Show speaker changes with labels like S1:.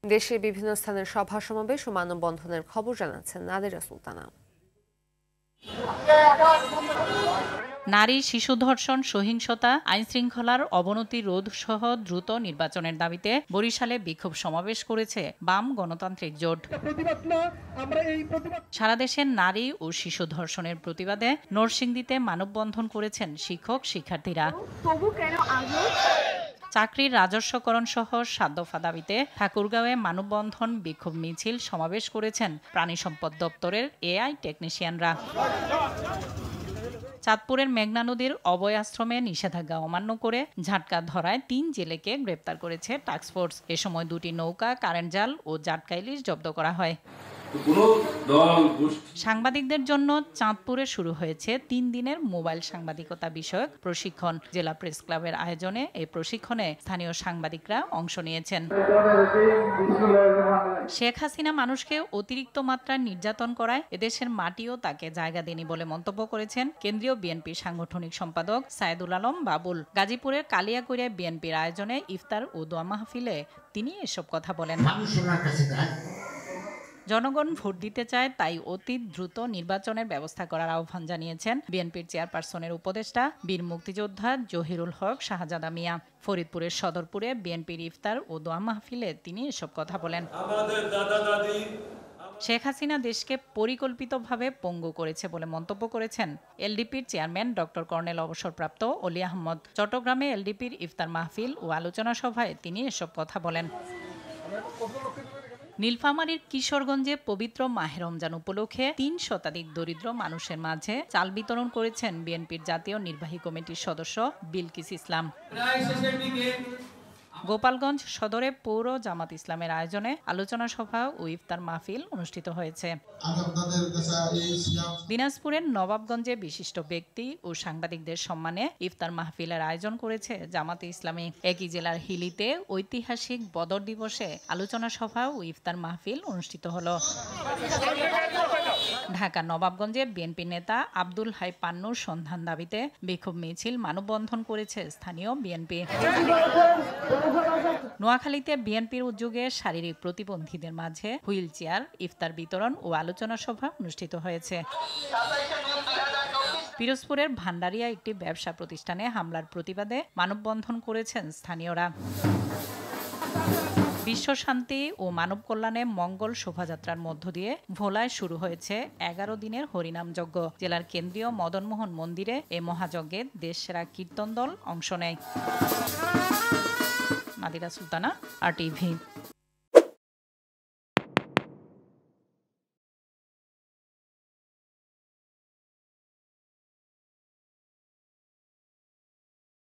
S1: দেশের বিভিন্ন স্থানের সভা সমাবেশ ও মানববন্ধনের খবর জানাচ্ছেন নাদিরা সুলতানা।
S2: নারী শিশু ধর্ষণ, সহিংসতা, আইনশৃঙ্খলার অবনতি রোধ সহ দ্রুত নির্বাচনের দাবিতে বরিশালে বিক্ষোভ সমাবেশ করেছে বাম গণতান্ত্রিক জোট। সারা দেশের নারী ও শিশু ধর্ষণের প্রতিবাদে নরসিংদীতে মানববন্ধন করেছেন শিক্ষক শিক্ষার্থীরা। চাকরির রাজস্বকরণ সহ ৭ দফা দাবিতে ঠাকুরগাঁওয়ে মানববন্ধন, বিক্ষোভ মিছিল সমাবেশ করেছেন প্রাণী সম্পদ দপ্তরের এআই টেকনিশিয়ানরা। চাঁদপুরের মেঘনা নদীর অভয় আশ্রমে নিষেধাজ্ঞা অমান্য করে ঝাটকা ধরায় ৩ জেলেকে গ্রেপ্তার করেছে টাস্কফোর্স। এ সময় ২টি নৌকা, কারেন্ট জাল ও জাটকা ইলিশ জব্দ করা হয়। সাংবাদিকদের জন্য চাঁদপুরে শুরু হয়েছে 3 দিনের মোবাইল সাংবাদিকতা বিষয়ক প্রশিক্ষণ। জেলা প্রেস ক্লাবের আয়োজনে এই প্রশিক্ষণে স্থানীয় সাংবাদিকরা অংশ নিয়েছেন। শেখ হাসিনা মানুষকে অতিরিক্ত মাত্রায় নির্যাতন করায় এদেশের মাটিও তাকে জায়গা দেয়নি বলে মন্তব্য করেছেন কেন্দ্রীয় বিএনপির সাংগঠনিক সম্পাদক সায়েদুল আলম বাবুল। গাজীপুরের কালিয়াকৈরে বিএনপির আয়োজনে ইফতার ও দোয়া মাহফিলে তিনি এসব কথা বলেন। জনগণ ভোট দিতে চায়, তাই অতি দ্রুত নির্বাচনের ব্যবস্থা করার আহ্বান জানিয়েছেন বিএনপির চেয়ারপারসনের উপদেষ্টা বীর মুক্তিযোদ্ধা জহিরুল হক শাহজাদা মিয়া। ফরিদপুরের সদরপুরে বিএনপির ইফতার ও দোয়া মাহফিলে তিনি এসব কথা বলেন। শেখ হাসিনা দেশকে পরিকল্পিতভাবে পঙ্গু করেছে বলে মন্তব্য করেছেন এলডিপির চেয়ারম্যান ডক্টর কর্নেল অবসরপ্রাপ্ত অলি আহমদ। চট্টগ্রামে এলডিপির ইফতার মাহফিল ও আলোচনা সভায় তিনি এসব কথা বলেন। নীলফামারীর কিশোরগঞ্জে পবিত্র মাহে রমজান উপলক্ষে ৩ শতাধিক দরিদ্র মানুষের মাঝে চাল বিতরণ করেছেন বিএনপির জাতীয় নির্বাহী কমিটির সদস্য বিলকিস ইসলাম। গোপালগঞ্জ সদরে পৌর জামাত ইসলামের আয়োজনে আলোচনা সভা ও ইফতার মাহফিল অনুষ্ঠিত হয়েছে। দিনাজপুরের নবাবগঞ্জে বিশিষ্ট ব্যক্তি ও সাংবাদিকদের সম্মানে ইফতার মাহফিলের আয়োজন করেছে জামাতে ইসলামী। একই জেলার হিলিতে ঐতিহাসিক বদর দিবসে আলোচনা সভা ও ইফতার মাহফিল অনুষ্ঠিত হলো। ঢাকা নবাবগঞ্জে বিএনপি নেতা আব্দুল হাই পান্নুর সন্ধান দাবিতে বিক্ষোভ মিছিল, মানববন্ধন করেছে স্থানীয় বিএনপি। নোয়াখালীতে বিএনপির উদ্যোগে শারীরিক প্রতিবন্ধীদের মাঝে হুইল চেয়ার, ইফতার বিতরণ ও আলোচনা সভা অনুষ্ঠিত হয়েছে। পিরোজপুরের ভান্ডারিয়া একটি ব্যবসা প্রতিষ্ঠানে হামলার প্রতিবাদে মানববন্ধন করেছেন স্থানীয়রা। বিশ্ব শান্তি ও মানব কল্যাণে মঙ্গল শোভাযাত্রার মধ্য দিয়ে ভোলায় শুরু হয়েছে 11 দিনের হরিনাম যজ্ঞ। জেলার কেন্দ্রীয় মদনমোহন মন্দিরে এ মহাযজ্ঞে দেশসেরা কীর্তন দল অংশ নেয়। নাদিরা সুলতানা, RTV।